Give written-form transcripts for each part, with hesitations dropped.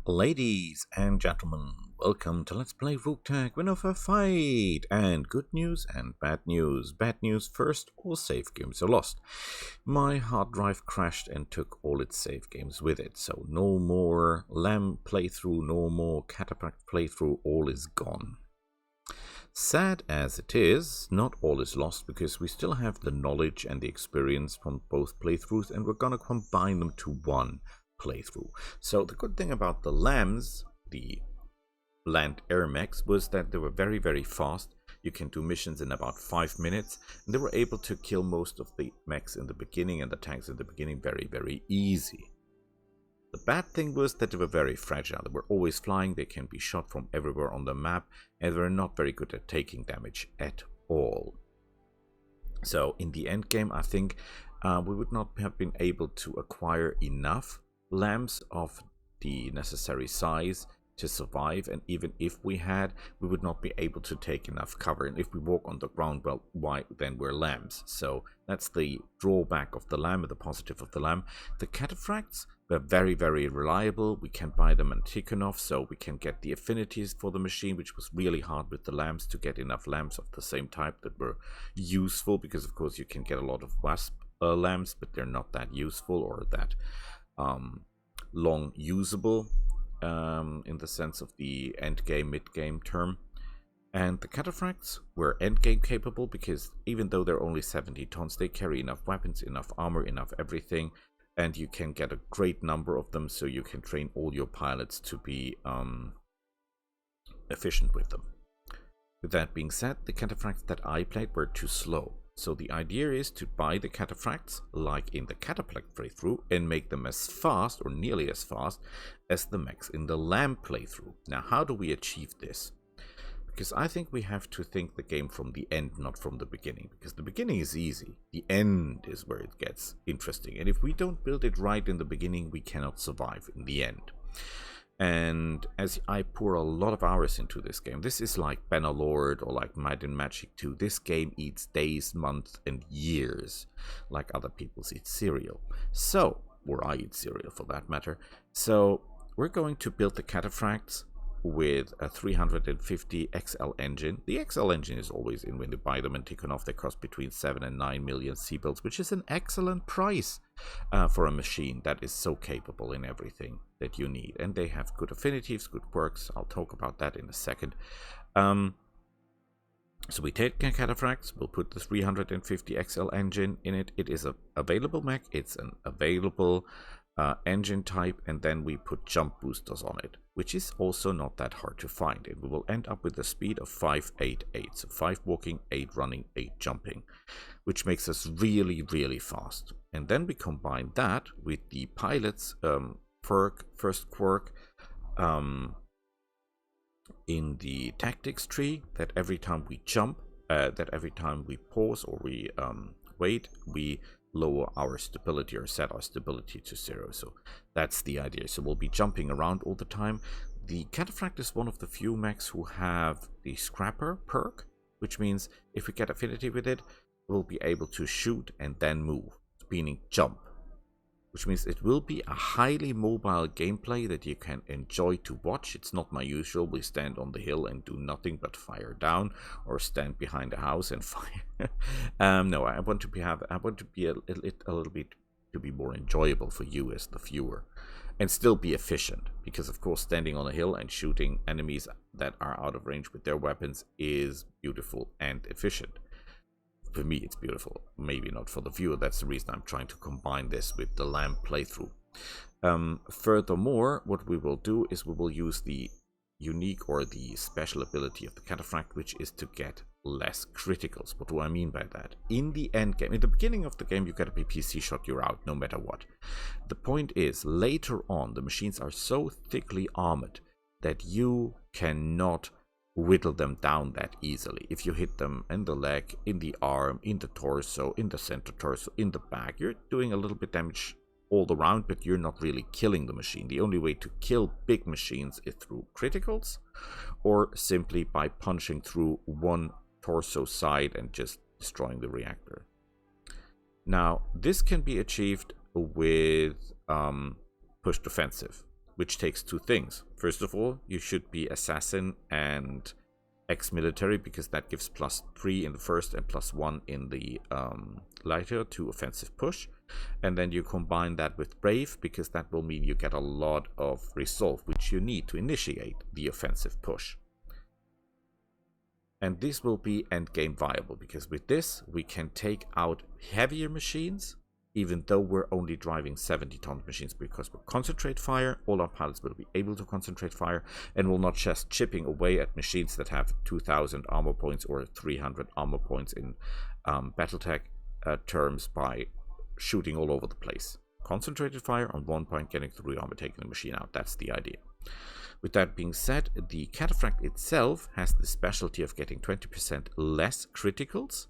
Ladies and gentlemen, welcome to Let's Play Roguetech, Win of a Fight! And good news and bad news. Bad news first, all save games are lost. My hard drive crashed and took all its save games with it, so no more Lamb playthrough, no more Cataphract playthrough, all is gone. Sad as it is, not all is lost because we still have the knowledge and the experience from both playthroughs and we're gonna combine them to one playthrough. So the good thing about the lambs, the land air mechs, was that they were very fast. You can do missions in about 5 minutes, and they were able to kill most of the mechs in the beginning and the tanks in the beginning very easy. The bad thing was that they were very fragile. They were always flying, they can be shot from everywhere on the map, and they were not very good at taking damage at all. So in the end game, I think we would not have been able to acquire enough lambs of the necessary size to survive, and even if we had, we would not be able to take enough cover, and if we walk on the ground, well, why then we're lambs. So that's the drawback of the lamb and the positive of the lamb. The cataphracts were very reliable. We can buy them in Tikhonov, so we can get the affinities for the machine, which was really hard with the lambs to get enough lambs of the same type that were useful, because of course you can get a lot of wasp lambs, but they're not that useful or that long usable in the sense of the end game, mid game term. And the cataphracts were end game capable because even though they're only 70 tons, they carry enough weapons, enough armor, enough everything, and you can get a great number of them, so you can train all your pilots to be efficient with them. With that being said, the cataphracts that I played were too slow. So the idea is to buy the cataphracts, like in the Cataphract playthrough, and make them as fast, or nearly as fast, as the mechs in the Lamb playthrough. Now, how do we achieve this? Because I think we have to think the game from the end, not from the beginning. Because the beginning is easy. The end is where it gets interesting. And if we don't build it right in the beginning, we cannot survive in the end. And as I pour a lot of hours into this game, this is like Bannerlord or like Might and Magic 2. This game eats days, months, and years, like other people's eat cereal. So, or I eat cereal for that matter. So, we're going to build the cataphracts with a 350 XL engine. The XL engine is always in when you buy them in Tikhonov. They cost between 7 and 9 million C-bills, which is an excellent price for a machine that is so capable in everything that you need. And they have good affinities, good quirks. I'll talk about that in a second. So we take cataphracts, we'll put the 350 XL engine in it. It is a available mech, it's an available engine type, and then we put jump boosters on it, which is also not that hard to find. And we will end up with a speed of 588, so 5 walking, 8 running, 8 jumping, which makes us really fast. And then we combine that with the pilot's first quirk in the tactics tree, that every time we jump, that every time we pause or we wait, we lower our stability or set our stability to 0. So that's the idea. So we'll be jumping around all the time. The Cataphract is one of the few mechs who have the Scrapper perk, which means if we get affinity with it, we'll be able to shoot and then move, meaning jump. Which means it will be a highly mobile gameplay that you can enjoy to watch. It's not my usual, we stand on the hill and do nothing but fire down, or stand behind a house and fire. No, I want to be a little bit to be more enjoyable for you as the viewer, and still be efficient. Because of course, standing on a hill and shooting enemies that are out of range with their weapons is beautiful and efficient. For me, it's beautiful. Maybe not for the viewer. That's the reason I'm trying to combine this with the Lamb playthrough. Furthermore, what we will do is we will use the unique or the special ability of the Cataphract, which is to get less criticals. What do I mean by that? In the end game, in the beginning of the game, you get a PPC shot, you're out, no matter what. The point is, later on, the machines are so thickly armored that you cannot whittle them down that easily. If you hit them in the leg, in the arm, in the torso, in the center torso, in the back, you're doing a little bit damage all around, but you're not really killing the machine. The only way to kill big machines is through criticals, or simply by punching through one torso side and just destroying the reactor. Now, this can be achieved with pushed offensive. which takes two things. First of all, you should be assassin and ex-military, because that gives +3 in the first and +1 in the later to offensive push. And then you combine that with brave, because that will mean you get a lot of resolve, which you need to initiate the offensive push. And this will be endgame viable, because with this we can take out heavier machines, even though we're only driving 70-ton machines, because we'll concentrate fire. All our pilots will be able to concentrate fire, and will not just chipping away at machines that have 2,000 armor points or 300 armor points in Battletech terms by shooting all over the place. Concentrated fire on one point, getting through the armor, taking the machine out. That's the idea. With that being said, the Cataphract itself has the specialty of getting 20% less criticals,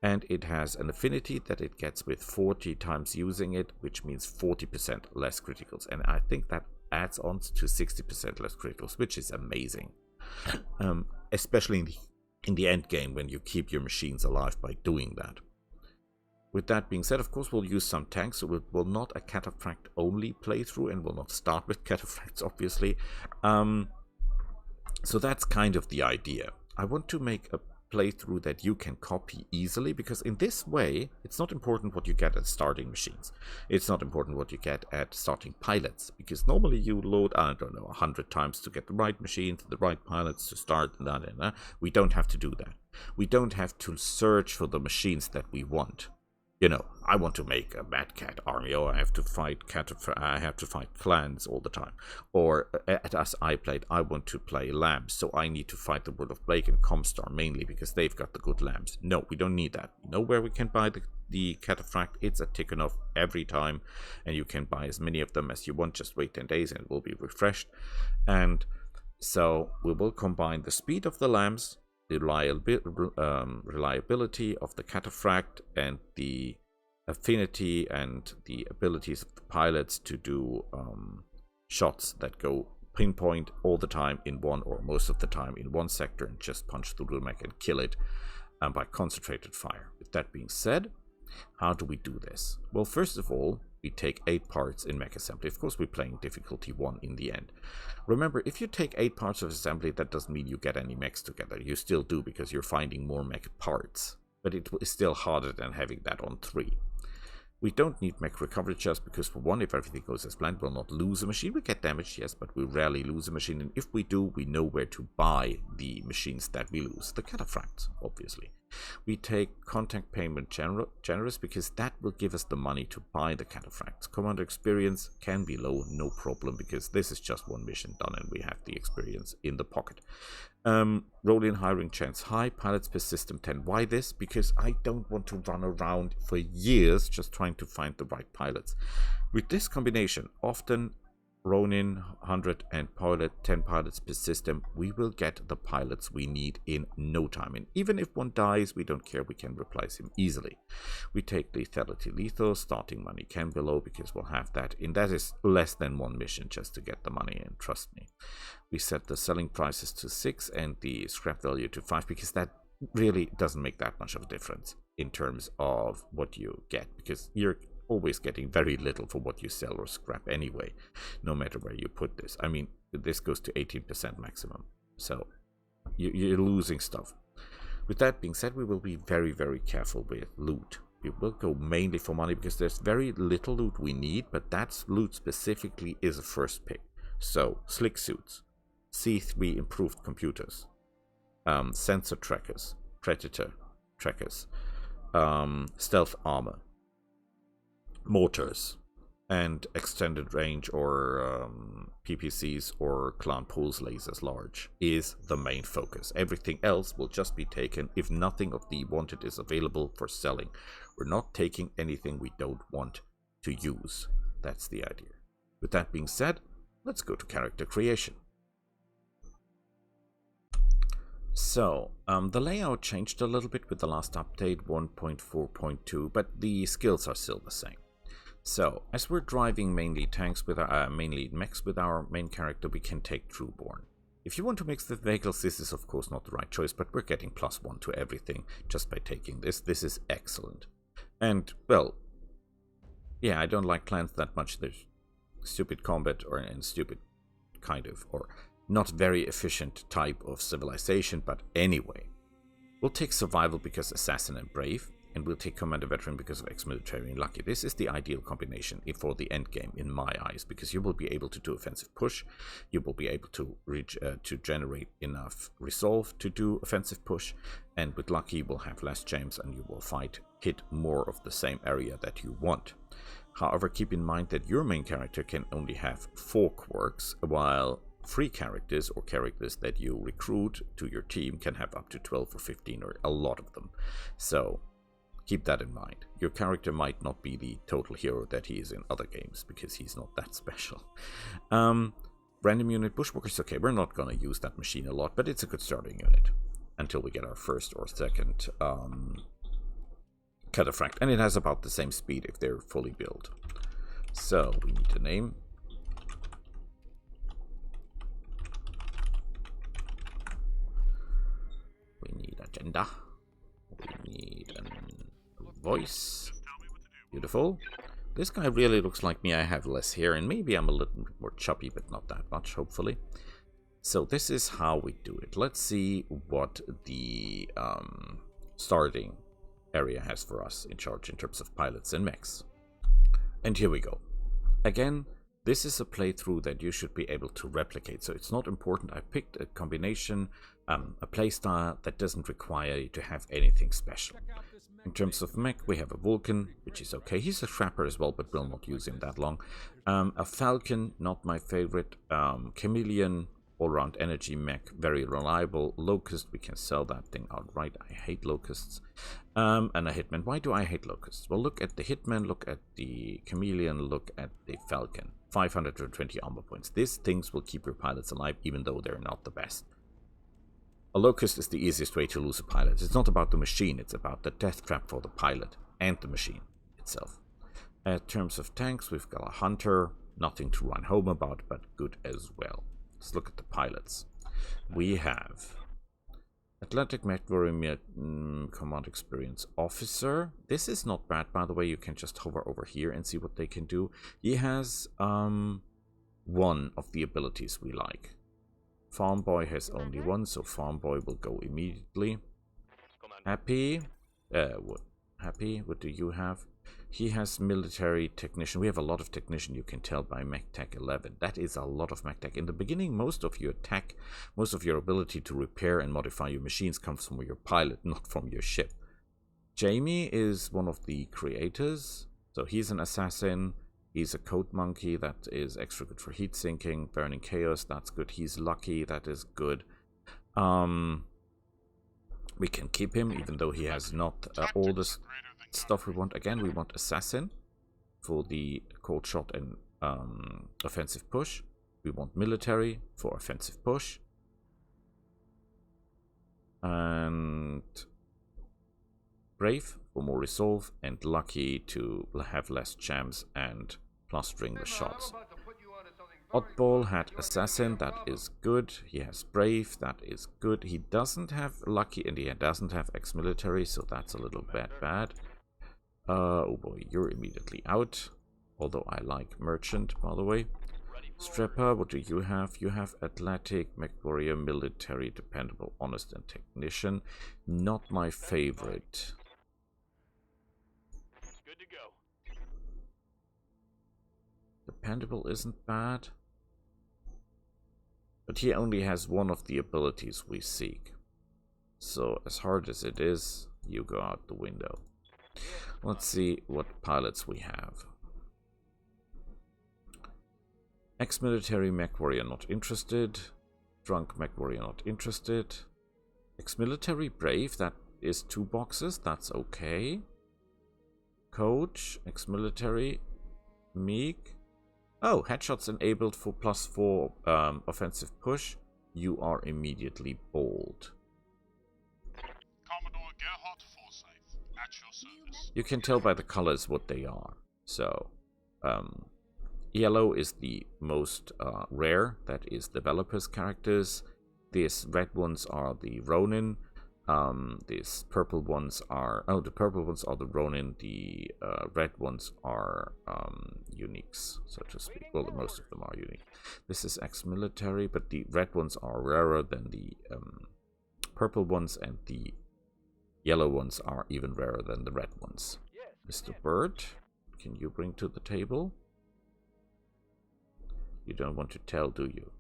and it has an affinity that it gets with 40 times using it, which means 40% less criticals. And I think that adds on to 60% less criticals, which is amazing. Especially in the end game, when you keep your machines alive by doing that. With that being said, of course, we'll use some tanks, so it will not a Cataphract only playthrough, and will not start with Cataphracts, obviously. So that's kind of the idea. I want to make a playthrough that you can copy easily, because in this way, it's not important what you get at starting machines. It's not important what you get at starting pilots, because normally you load, I don't know, 100 times to get the right machines, the right pilots to start, and we don't have to do that. We don't have to search for the machines that we want. You know, I want to make a Mad Cat army, or I have to fight I have to fight clans all the time. Or as I played, I want to play lambs, so I need to fight the World of Blake and Comstar mainly because they've got the good lambs. No, we don't need that. We know where we can buy the Cataphract. It's a Tikhonov every time, and you can buy as many of them as you want. Just wait 10 days and it will be refreshed. And so we will combine the speed of the lambs, the reliability of the Cataphract, and the affinity and the abilities of the pilots to do shots that go pinpoint all the time in one, or most of the time in one sector, and just punch through the mech and kill it by concentrated fire. With that being said, how do we do this? Well, first of all, we take 8 parts in mech assembly. Of course, we're playing difficulty 1 in the end. Remember, if you take 8 parts of assembly, that doesn't mean you get any mechs together. You still do, because you're finding more mech parts. But it is still harder than having that on 3. We don't need mech recovery just because, for one, if everything goes as planned, we'll not lose a machine. We get damaged, yes, but we rarely lose a machine. And if we do, we know where to buy the machines that we lose. The Cataphracts, obviously. We take contact payment generous, because that will give us the money to buy the Cataphracts. Commander experience can be low, no problem, because this is just one mission done and we have the experience in the pocket. Roll-in hiring chance high, pilots per system 10. Why this? Because I don't want to run around for years just trying to find the right pilots. With this combination, often Ronin 100 and pilot 10 pilots per system, we will get the pilots we need in no time. And even if one dies, we don't care, we can replace him easily. We take lethality lethal, starting money can be low, because we'll have that, and that is less than one mission just to get the money in, trust me. We set the selling prices to 6 and the scrap value to 5, because that really doesn't make that much of a difference in terms of what you get, because you're always getting very little for what you sell or scrap anyway, no matter where you put this. I mean, this goes to 18% maximum, so you're losing stuff. With that being said, we will be very, very careful with loot. We will go mainly for money, because there's very little loot we need, but that loot specifically is a first pick. So, slick suits, C3 improved computers, sensor trackers, predator trackers, stealth armor, mortars, and extended range or PPCs or clan pulse lasers large is the main focus. Everything else will just be taken if nothing of the wanted is available for selling. We're not taking anything we don't want to use. That's the idea. With that being said, let's go to character creation. So, the layout changed a little bit with the last update 1.4.2, but the skills are still the same. So, as we're driving mainly tanks with our, mainly mechs with our main character, we can take Trueborn. If you want to mix the vehicles, this is of course not the right choice, but we're getting +1 to everything just by taking this. This is excellent. And, well, yeah, I don't like clans that much. There's stupid combat or in stupid kind of, or not very efficient type of civilization, but anyway. We'll take survival because assassin and brave, and we'll take commander veteran because of ex-military and lucky. This is the ideal combination for the end game in my eyes, because you will be able to do offensive push, you will be able to reach to generate enough resolve to do offensive push, and with lucky you will have less jams and you will hit more of the same area that you want. However, keep in mind that your main character can only have 4 quirks, while free characters or characters that you recruit to your team can have up to 12 or 15 or a lot of them. So keep that in mind. Your character might not be the total hero that he is in other games, because he's not that special. Random unit bushwalkers, okay, we're not going to use that machine a lot, but it's a good starting unit until we get our first or second Cataphract, and it has about the same speed if they're fully built. So we need a name. We need agenda. We need a voice. Beautiful. This guy really looks like me. I have less hair, and maybe I'm a little bit more chubby, but not that much, hopefully. So this is how we do it. Let's see what the starting area has for us in charge in terms of pilots and mechs. And here we go. Again, this is a playthrough that you should be able to replicate, so it's not important. I picked a combination, a playstyle that doesn't require you to have anything special. In terms of mech, we have a Vulcan, which is okay. He's a Scrapper as well, but we'll not use him that long. A Falcon, not my favorite. Chameleon, all-round energy mech, very reliable. Locust, we can sell that thing outright. I hate locusts. And a Hitman. Why do I hate locusts? Well, look at the Hitman, look at the Chameleon, look at the Falcon. 520 armor points. These things will keep your pilots alive, even though they're not the best. A locust is the easiest way to lose a pilot. It's not about the machine, it's about the death trap for the pilot and the machine itself. In terms of tanks, we've got a Hunter, nothing to run home about, but good as well. Let's look at the pilots. We have Athletic Mech Warrior Command Experience Officer. This is not bad, by the way. You can just hover over here and see what they can do. He has one of the abilities we like. Farm Boy has only one, so Farm Boy will go immediately. Happy? What do you have? He has Military Technician. We have a lot of Technician, you can tell by Mech Tech 11. That is a lot of Mech Tech. In the beginning, most of your tech, most of your ability to repair and modify your machines comes from your pilot, not from your ship. Jamie is one of the creators, so he's an assassin. He's a Code Monkey, that is extra good for heat sinking. Burning Chaos, that's good. He's lucky, that is good. We can keep him, even though he has not all the stuff we want. Again, we want Assassin for the cold shot and offensive push. We want Military for offensive push. And Brave for more resolve, and Lucky to have less jams and plastering the shots. Oddball had Assassin, that is good. He has Brave, that is good. He doesn't have Lucky and he doesn't have ex-military, so that's a little bad. Oh boy, you're immediately out. Although I like Merchant, by the way. Strapper, what do you have? You have Athletic, Mech Warrior, Military, Dependable, Honest, and Technician. Not my favorite. Good to go. Dependable isn't bad. But he only has one of the abilities we seek. So as hard as it is, you go out the window. Let's see what pilots we have. Ex-military Mech Warrior not interested. Drunk Mech Warrior not interested. Ex-military Brave, that is 2 boxes, that's okay. Coach, ex-military, Meek. Oh, headshots enabled for +4 offensive push. You are immediately bold. Commodore Gerhard Forsyth, at your service. You can tell by the colors what they are. So, yellow is the most rare, that is developers' characters. These red ones are the Ronin. These purple ones are... Oh, the purple ones are the Ronin. The red ones are uniques, so to speak. Well, most of them are unique. This is ex-military, but the red ones are rarer than the purple ones, and the yellow ones are even rarer than the red ones. Mr. Bird, can you bring to the table? You don't want to tell, do you?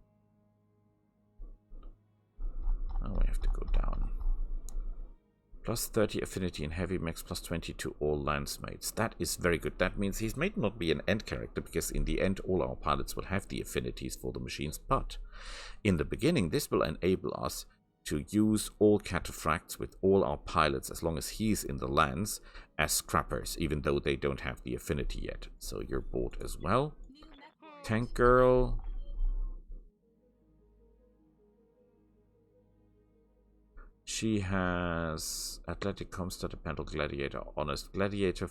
Oh, I have to go down. Plus 30 affinity in heavy mechs, plus 20 to all lancemates. That is very good. That means he may not be an end character, because in the end all our pilots will have the affinities for the machines. But in the beginning, this will enable us to use all Cataphracts with all our pilots, as long as he's in the lance, as scrappers, even though they don't have the affinity yet. So you're bought as well. Tank Girl. She has Athletic Comstat, a Pendle Gladiator, Honest Gladiator.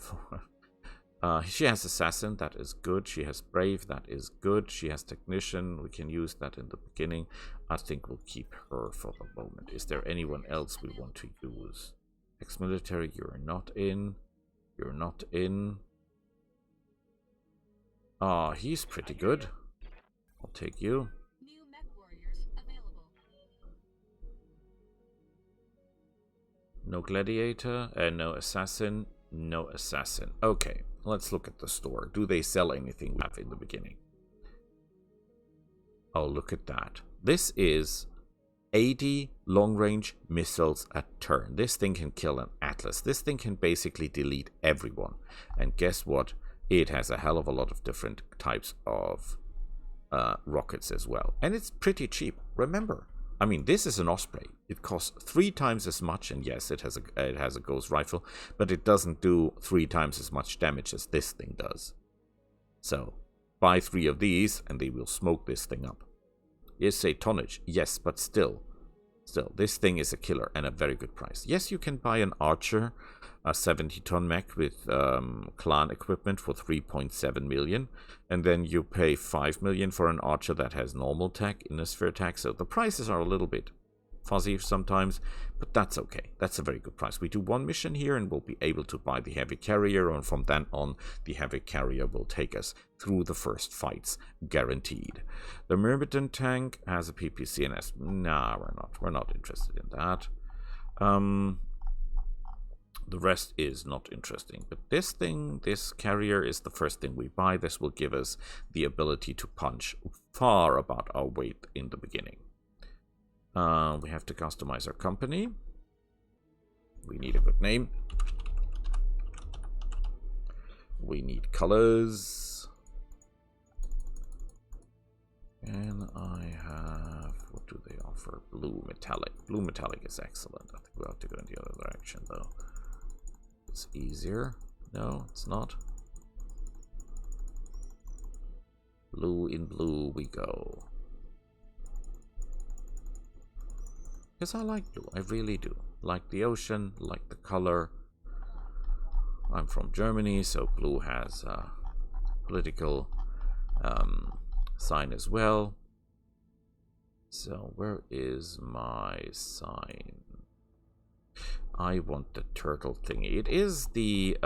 She has Assassin, that is good. She has Brave, that is good. She has Technician, we can use that in the beginning. I think we'll keep her for the moment. Is there anyone else we want to use? Ex-military, you're not in. You're not in. Ah, he's pretty good. I'll take you. No Gladiator, no Assassin, no Assassin. Okay, let's look at the store. Do they sell anything we have in the beginning? Oh, look at that. This is 80 long-range missiles a turn. This thing can kill an Atlas. This thing can basically delete everyone. And guess what? It has a hell of a lot of different types of rockets as well. And it's pretty cheap. Remember, I mean, this is an Osprey. It costs 3 times as much, and yes, it has a ghost rifle, but it doesn't do 3 times as much damage as this thing does. So, buy 3 of these, and they will smoke this thing up. Yes, say tonnage, yes, but still, this thing is a killer and a very good price. Yes, you can buy an Archer, a 70-ton mech with clan equipment for 3.7 million, and then you pay 5 million for an Archer that has normal tech, Innisphere tech, so the prices are a little bit fuzzy sometimes, but that's okay. That's a very good price. We do 1 mission here and we'll be able to buy the heavy carrier, and from then on the heavy carrier will take us through the first fights, guaranteed. The Myrmidon tank has a PPCNS. Nah, we're not interested in that. The rest is not interesting, but this thing, this carrier, is the first thing we buy. This will give us the ability to punch far above our weight in the beginning. We have to customize our company. We need a good name. We need colors. And I have, what do they offer? Blue metallic. Blue metallic is excellent. I think we'll have to go in the other direction though. It's easier. No, it's not. Blue, in blue we go. Because I like blue, I really do. Like the ocean, like the color. I'm from Germany, so blue has a political sign as well. So where is my sign? I want the turtle thingy. It is the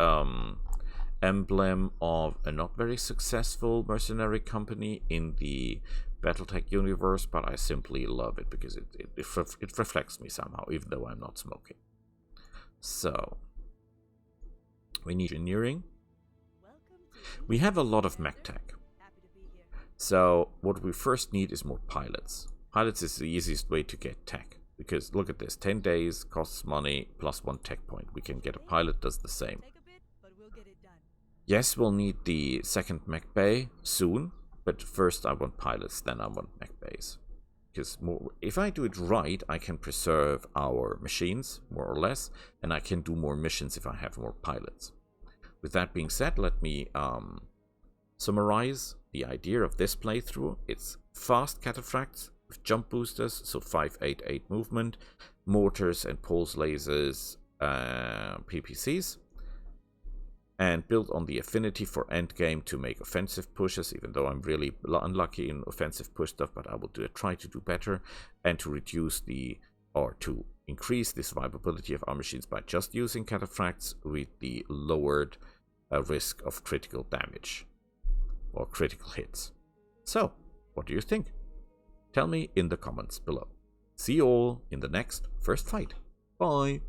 emblem of a not very successful mercenary company in the Battletech universe, but I simply love it because it reflects me somehow, even though I'm not smoking. So, we need engineering. We have a lot of mech tech. So, what we first need is more pilots. Pilots is the easiest way to get tech. Because look at this, 10 days, costs money, plus 1 tech point. We can get a pilot, does the same. Yes, we'll need the second mech bay soon. But first I want pilots, then I want mech bays. Because if I do it right, I can preserve our machines, more or less, and I can do more missions if I have more pilots. With that being said, let me summarize the idea of this playthrough. It's fast cataphracts with jump boosters, so 588 movement, mortars and pulse lasers, PPCs. And build on the affinity for endgame to make offensive pushes, even though I'm really unlucky in offensive push stuff, but I will try to do better, and to reduce or to increase the survivability of our machines by just using Cataphracts with the lowered risk of critical damage or critical hits. So, what do you think? Tell me in the comments below. See you all in the next first fight. Bye!